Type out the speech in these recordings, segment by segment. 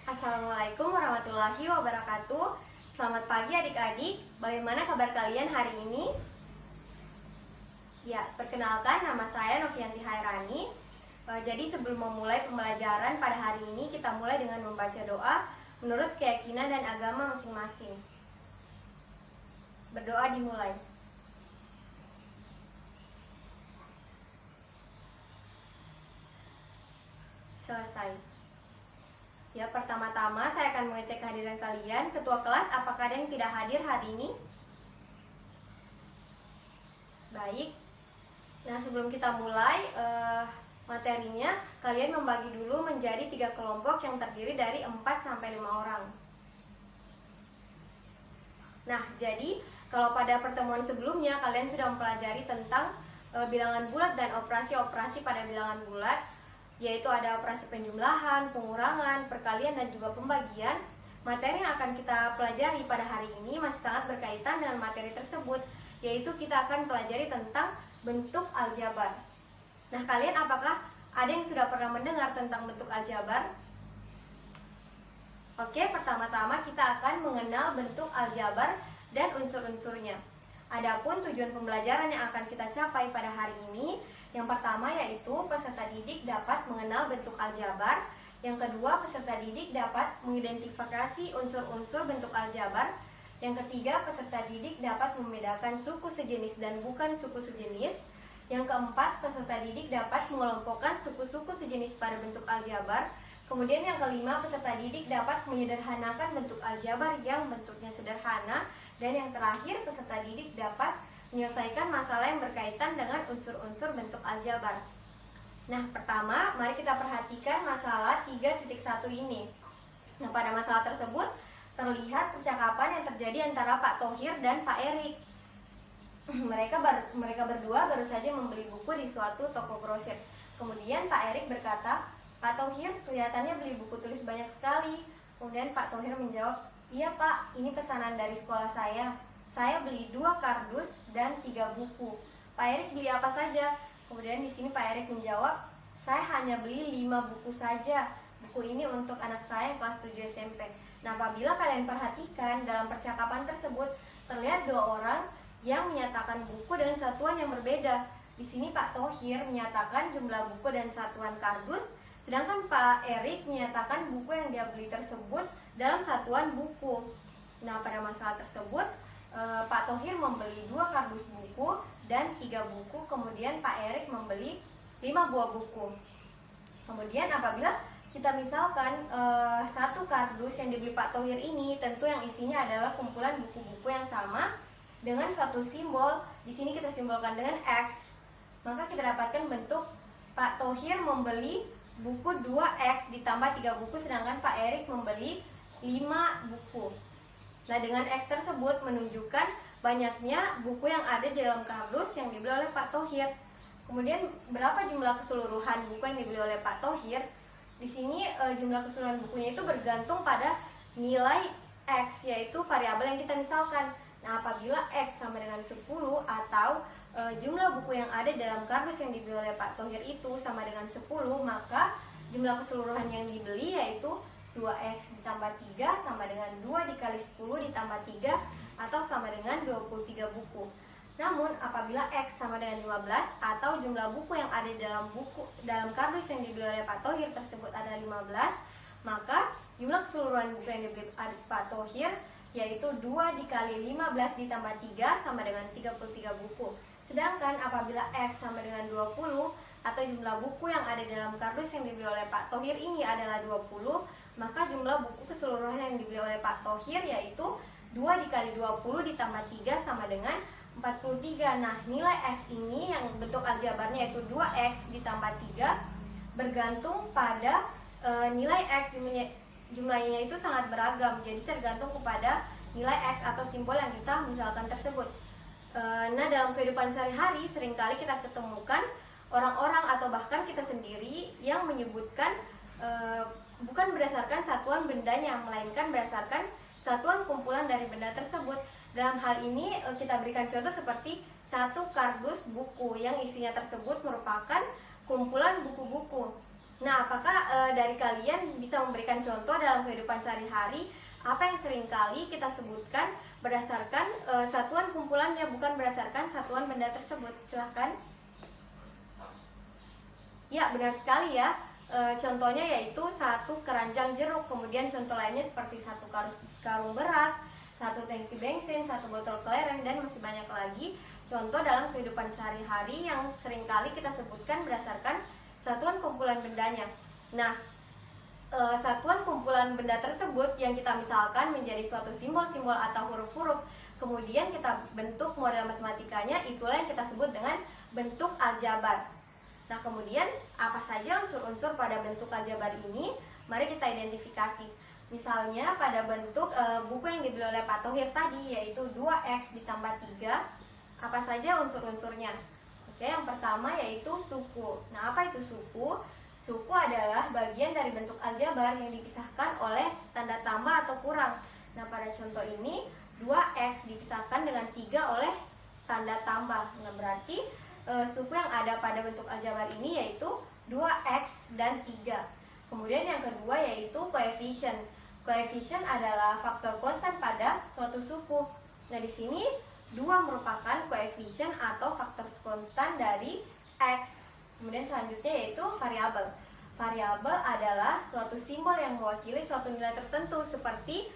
Assalamualaikum warahmatullahi wabarakatuh. Selamat pagi adik-adik. Bagaimana kabar kalian hari ini? Ya, perkenalkan nama saya Novianti Hairani. Jadi sebelum memulai pembelajaran pada hari ini, kita mulai dengan membaca doa menurut keyakinan dan agama masing-masing. Berdoa dimulai. Selesai. Ya, pertama-tama saya akan mengecek kehadiran kalian. Ketua kelas, apakah ada yang tidak hadir hari ini? Baik. Nah, sebelum kita mulai materinya, kalian membagi dulu menjadi 3 kelompok yang terdiri dari 4-5 orang. Nah, jadi kalau pada pertemuan sebelumnya kalian sudah mempelajari tentang bilangan bulat dan operasi-operasi pada bilangan bulat, yaitu ada operasi penjumlahan, pengurangan, perkalian, dan juga pembagian. Materi yang akan kita pelajari pada hari ini masih sangat berkaitan dengan materi tersebut, yaitu kita akan pelajari tentang bentuk aljabar. Nah, kalian apakah ada yang sudah pernah mendengar tentang bentuk aljabar? Oke, pertama-tama kita akan mengenal bentuk aljabar dan unsur-unsurnya. Adapun tujuan pembelajaran yang akan kita capai pada hari ini, yang pertama yaitu peserta didik dapat mengenal bentuk aljabar. Yang kedua, peserta didik dapat mengidentifikasi unsur-unsur bentuk aljabar. Yang ketiga, peserta didik dapat membedakan suku sejenis dan bukan suku sejenis. Yang keempat, peserta didik dapat mengelompokkan suku-suku sejenis pada bentuk aljabar. Kemudian yang kelima, peserta didik dapat menyederhanakan bentuk aljabar yang bentuknya sederhana. Dan yang terakhir, peserta didik dapat menyelesaikan masalah yang berkaitan dengan unsur-unsur bentuk aljabar. Nah, pertama, mari kita perhatikan masalah 3.1 ini. Nah, pada masalah tersebut terlihat percakapan yang terjadi antara Pak Thohir dan Pak Erik. Mereka berdua baru saja membeli buku di suatu toko grosir. Kemudian Pak Erik berkata, "Pak Thohir, kelihatannya beli buku tulis banyak sekali." Kemudian Pak Thohir menjawab, "Iya Pak, ini pesanan dari sekolah saya. Saya beli 2 kardus dan 3 buku. Pak Erik beli apa saja?" Kemudian di sini Pak Erik menjawab, "Saya hanya beli 5 buku saja. Buku ini untuk anak saya yang kelas 7 SMP." Nah, apabila kalian perhatikan dalam percakapan tersebut terlihat 2 orang yang menyatakan buku dengan satuan yang berbeda. Di sini Pak Thohir menyatakan jumlah buku dan satuan kardus, sedangkan Pak Erik menyatakan buku yang dia beli tersebut dalam satuan buku. Nah, pada masalah tersebut Pak Thohir membeli 2 kardus buku dan 3 buku, kemudian Pak Erik membeli 5 buah buku. Kemudian apabila kita misalkan 1 kardus yang dibeli Pak Thohir ini, tentu yang isinya adalah kumpulan buku-buku yang sama dengan suatu simbol. Di sini kita simbolkan dengan X. Maka kita dapatkan bentuk Pak Thohir membeli buku 2X ditambah 3 buku, sedangkan Pak Erik membeli 5 buku. Nah, dengan X tersebut menunjukkan banyaknya buku yang ada di dalam kardus yang dibeli oleh Pak Thohir. Kemudian berapa jumlah keseluruhan buku yang dibeli oleh Pak Thohir? Di sini jumlah keseluruhan bukunya itu bergantung pada nilai X, yaitu variabel yang kita misalkan. Nah, apabila X sama dengan 10 atau jumlah buku yang ada dalam kardus yang dibeli oleh Pak Thohir itu sama dengan 10, maka jumlah keseluruhan yang dibeli yaitu 2X ditambah 3 sama dengan 2 dikali 10 ditambah 3 atau sama dengan 23 buku. Namun apabila X sama dengan 15 atau jumlah buku yang ada dalam kardus yang dibeli oleh Pak Thohir tersebut ada 15, maka jumlah keseluruhan buku yang dibeli Pak Thohir yaitu 2 dikali 15 ditambah 3 sama dengan 33 buku. Sedangkan apabila X sama dengan 20 atau jumlah buku yang ada dalam kardus yang dibeli oleh Pak Thohir ini adalah 20, maka jumlah buku keseluruhan yang dibeli oleh Pak Thohir yaitu 2 dikali 20 ditambah 3 sama dengan 43. Nah, nilai X ini yang bentuk aljabarnya yaitu 2X ditambah 3 bergantung pada nilai X. Jumlahnya itu sangat beragam, jadi tergantung kepada nilai X atau simbol yang kita misalkan tersebut. Nah, dalam kehidupan sehari-hari seringkali kita ketemukan orang-orang atau bahkan kita sendiri yang menyebutkan bukan berdasarkan satuan bendanya, melainkan berdasarkan satuan kumpulan dari benda tersebut. Dalam hal ini kita berikan contoh seperti 1 kardus buku yang isinya tersebut merupakan kumpulan buku-buku. Nah, apakah dari kalian bisa memberikan contoh dalam kehidupan sehari-hari apa yang seringkali kita sebutkan berdasarkan satuan kumpulannya, bukan berdasarkan satuan benda tersebut? Silahkan. Ya, benar sekali ya. Contohnya yaitu satu keranjang jeruk, kemudian contoh lainnya seperti satu karung beras, satu tangki bensin, satu botol kelereng, dan masih banyak lagi contoh dalam kehidupan sehari-hari yang seringkali kita sebutkan berdasarkan satuan kumpulan bendanya. Nah, satuan kumpulan benda tersebut yang kita misalkan menjadi suatu simbol-simbol atau huruf-huruf, kemudian kita bentuk model matematikanya, itulah yang kita sebut dengan bentuk aljabar. Nah, kemudian apa saja unsur-unsur pada bentuk aljabar ini? Mari kita identifikasi. Misalnya pada bentuk buku yang dibeli oleh Pak Thohir tadi, yaitu 2x ditambah 3, apa saja unsur-unsurnya? Oke, yang pertama yaitu suku. Nah, apa itu suku? Suku adalah bagian dari bentuk aljabar yang dipisahkan oleh tanda tambah atau kurang. Nah, pada contoh ini 2x dipisahkan dengan 3 oleh tanda tambah. Nah, berarti suku yang ada pada bentuk aljabar ini yaitu 2x dan 3. Kemudian yang kedua yaitu coefficient. Coefficient adalah faktor konstan pada suatu suku. Nah, di sini 2 merupakan coefficient atau faktor konstan dari x. Kemudian selanjutnya yaitu variabel. Variabel adalah suatu simbol yang mewakili suatu nilai tertentu, seperti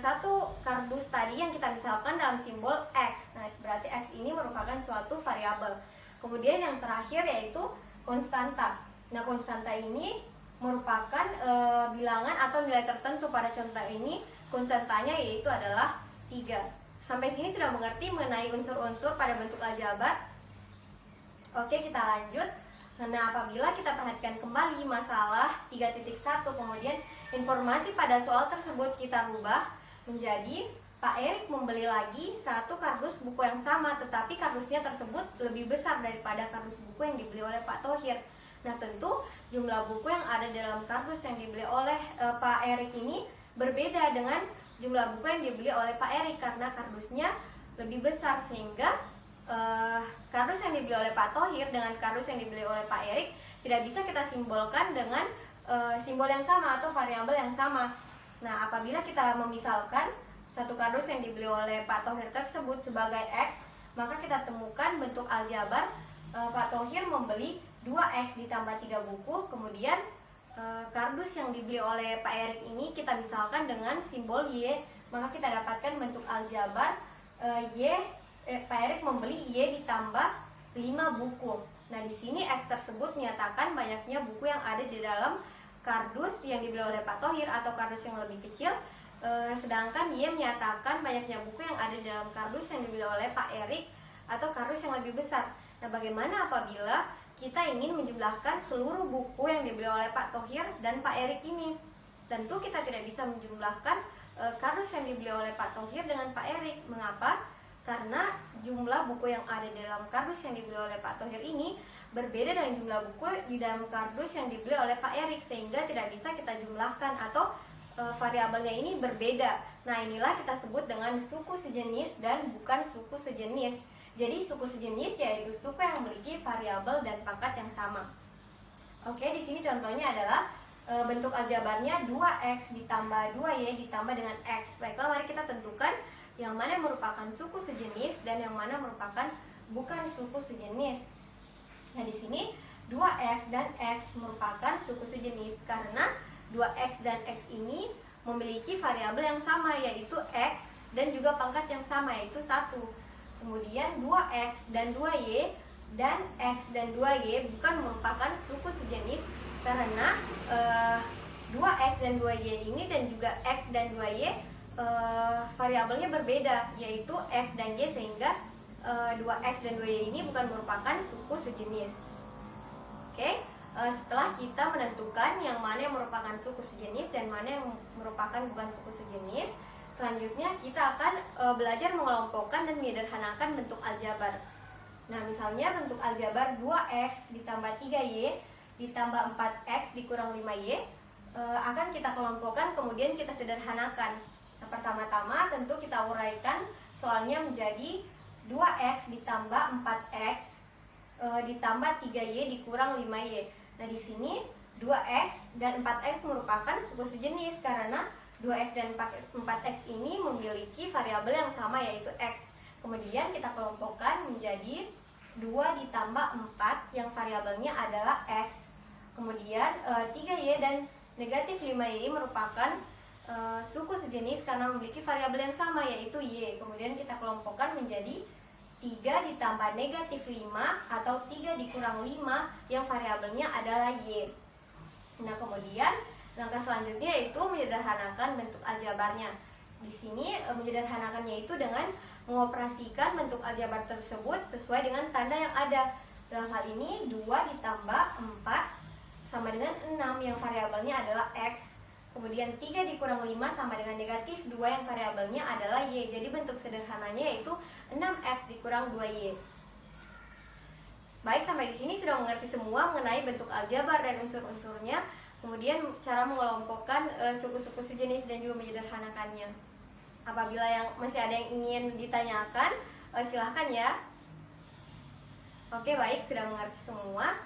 satu kardus tadi yang kita misalkan dalam simbol x. Nah, berarti x ini merupakan suatu variabel. Kemudian yang terakhir yaitu konstanta. Nah, konstanta ini merupakan bilangan atau nilai tertentu. Pada contoh ini konstantanya yaitu adalah 3. Sampai sini sudah mengerti mengenai unsur-unsur pada bentuk aljabar? Oke, kita lanjut. Nah, apabila kita perhatikan kembali masalah 3.1, kemudian informasi pada soal tersebut kita rubah menjadi Pak Erik membeli lagi satu kardus buku yang sama, tetapi kardusnya tersebut lebih besar daripada kardus buku yang dibeli oleh Pak Thohir. Nah, tentu jumlah buku yang ada dalam kardus yang dibeli oleh Pak Erik ini berbeda dengan jumlah buku yang dibeli oleh Pak Erik, karena kardusnya lebih besar, sehingga kardus yang dibeli oleh Pak Thohir dengan kardus yang dibeli oleh Pak Erik tidak bisa kita simbolkan dengan simbol yang sama atau variabel yang sama. Nah, apabila kita memisalkan satu kardus yang dibeli oleh Pak Thohir tersebut sebagai X, maka kita temukan bentuk aljabar Pak Thohir membeli 2X ditambah 3 buku, kemudian kardus yang dibeli oleh Pak Erik ini kita misalkan dengan simbol Y, maka kita dapatkan bentuk aljabar Pak Erik membeli Y ditambah 5 buku. Nah, di sini X tersebut menyatakan banyaknya buku yang ada di dalam kardus yang dibeli oleh Pak Thohir atau kardus yang lebih kecil, sedangkan Y menyatakan banyaknya buku yang ada di dalam kardus yang dibeli oleh Pak Erik atau kardus yang lebih besar. Nah, bagaimana apabila kita ingin menjumlahkan seluruh buku yang dibeli oleh Pak Thohir dan Pak Erik ini? Tentu kita tidak bisa menjumlahkan kardus yang dibeli oleh Pak Thohir dengan Pak Erik. Mengapa? Karena jumlah buku yang ada di dalam kardus yang dibeli oleh Pak Thohir ini berbeda dengan jumlah buku di dalam kardus yang dibeli oleh Pak Erik, sehingga tidak bisa kita jumlahkan atau variabelnya ini berbeda. Nah, inilah kita sebut dengan suku sejenis dan bukan suku sejenis. Jadi suku sejenis yaitu suku yang memiliki variabel dan pangkat yang sama. Oke, di sini contohnya adalah bentuk aljabarnya 2x ditambah 2y ditambah dengan x. Baiklah, mari kita tentukan yang mana merupakan suku sejenis dan yang mana merupakan bukan suku sejenis. Nah, di sini 2x dan x merupakan suku sejenis karena 2x dan x ini memiliki variabel yang sama yaitu x dan juga pangkat yang sama yaitu 1. Kemudian 2x dan 2y dan x dan 2y bukan merupakan suku sejenis karena 2x dan 2y ini dan juga x dan 2y variabelnya berbeda yaitu x dan y, sehingga 2x dan 2y ini bukan merupakan suku sejenis. Oke, setelah kita menentukan yang mana yang merupakan suku sejenis dan mana yang merupakan bukan suku sejenis, selanjutnya kita akan belajar mengelompokkan dan menyederhanakan bentuk aljabar. Nah, misalnya bentuk aljabar 2x ditambah 3y ditambah 4x dikurang 5y akan kita kelompokkan kemudian kita sederhanakan. Nah, pertama-tama tentu kita uraikan soalnya menjadi 2x ditambah 4x ditambah 3y dikurang 5y. Nah, di sini 2x dan 4x merupakan suku sejenis karena 2x dan 4x ini memiliki variabel yang sama yaitu x. Kemudian kita kelompokkan menjadi 2 ditambah 4 yang variabelnya adalah x. Kemudian 3y dan negatif 5y merupakan suku sejenis karena memiliki variabel yang sama yaitu y. Kemudian kita kelompokkan menjadi 3 ditambah negatif 5 atau 3 dikurang 5 yang variabelnya adalah y. Nah, kemudian langkah selanjutnya yaitu menyederhanakan bentuk aljabarnya. Di sini menyederhanakannya itu dengan mengoperasikan bentuk aljabar tersebut sesuai dengan tanda yang ada. Dalam hal ini 2 ditambah 4 sama dengan 6 yang variabelnya adalah x. Kemudian 3 dikurang 5 sama dengan negatif 2 yang variabelnya adalah y. Jadi bentuk sederhananya yaitu 6x dikurang 2y. Baik, sampai di sini sudah mengerti semua mengenai bentuk aljabar dan unsur-unsurnya. Kemudian cara mengelompokkan suku-suku sejenis dan juga menyederhanakannya. Apabila masih ada yang ingin ditanyakan, silahkan ya. Oke, baik, sudah mengerti semua.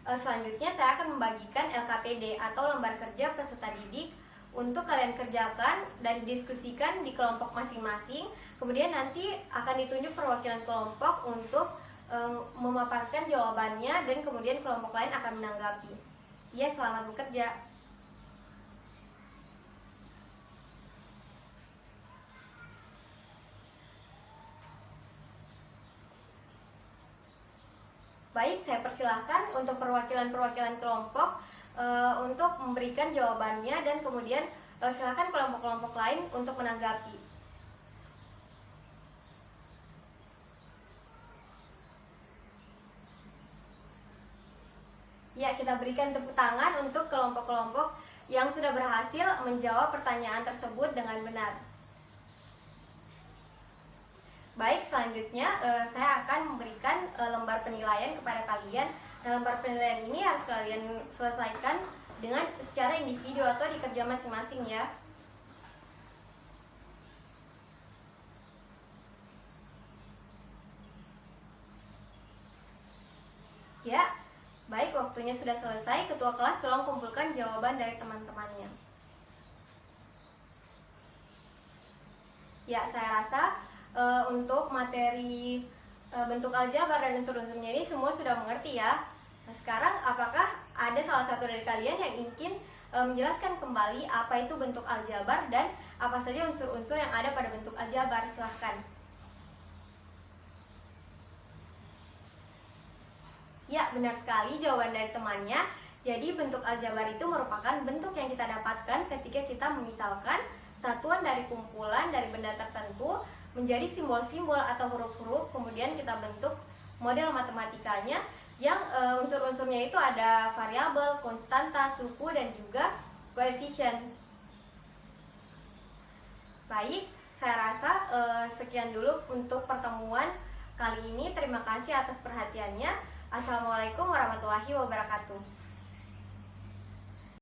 Selanjutnya saya akan membagikan LKPD atau lembar kerja peserta didik untuk kalian kerjakan dan didiskusikan di kelompok masing-masing. Kemudian nanti akan ditunjuk perwakilan kelompok untuk memaparkan jawabannya dan kemudian kelompok lain akan menanggapi. Ya, selamat bekerja. Baik, saya persilahkan untuk perwakilan-perwakilan kelompok untuk memberikan jawabannya dan kemudian silakan kelompok-kelompok lain untuk menanggapi. Ya, kita berikan tepuk tangan untuk kelompok-kelompok yang sudah berhasil menjawab pertanyaan tersebut dengan benar. Baik, selanjutnya saya akan memberikan lembar penilaian kepada kalian. Nah, lembar penilaian ini harus kalian selesaikan dengan secara individu atau di kerja masing-masing ya. Ya, baik, waktunya sudah selesai. Ketua kelas tolong kumpulkan jawaban dari teman-temannya. Ya, saya rasa untuk materi bentuk aljabar dan unsur-unsurnya ini semua sudah mengerti ya. Nah, sekarang apakah ada salah satu dari kalian yang ingin menjelaskan kembali apa itu bentuk aljabar dan apa saja unsur-unsur yang ada pada bentuk aljabar? Silahkan. Ya, benar sekali jawaban dari temannya. Jadi bentuk aljabar itu merupakan bentuk yang kita dapatkan ketika kita memisalkan satuan dari kumpulan dari benda tertentu menjadi simbol-simbol atau huruf-huruf, kemudian kita bentuk model matematikanya yang unsur-unsurnya itu ada variabel, konstanta, suku, dan juga koefisien. Baik, saya rasa sekian dulu untuk pertemuan kali ini. Terima kasih atas perhatiannya. Assalamualaikum warahmatullahi wabarakatuh.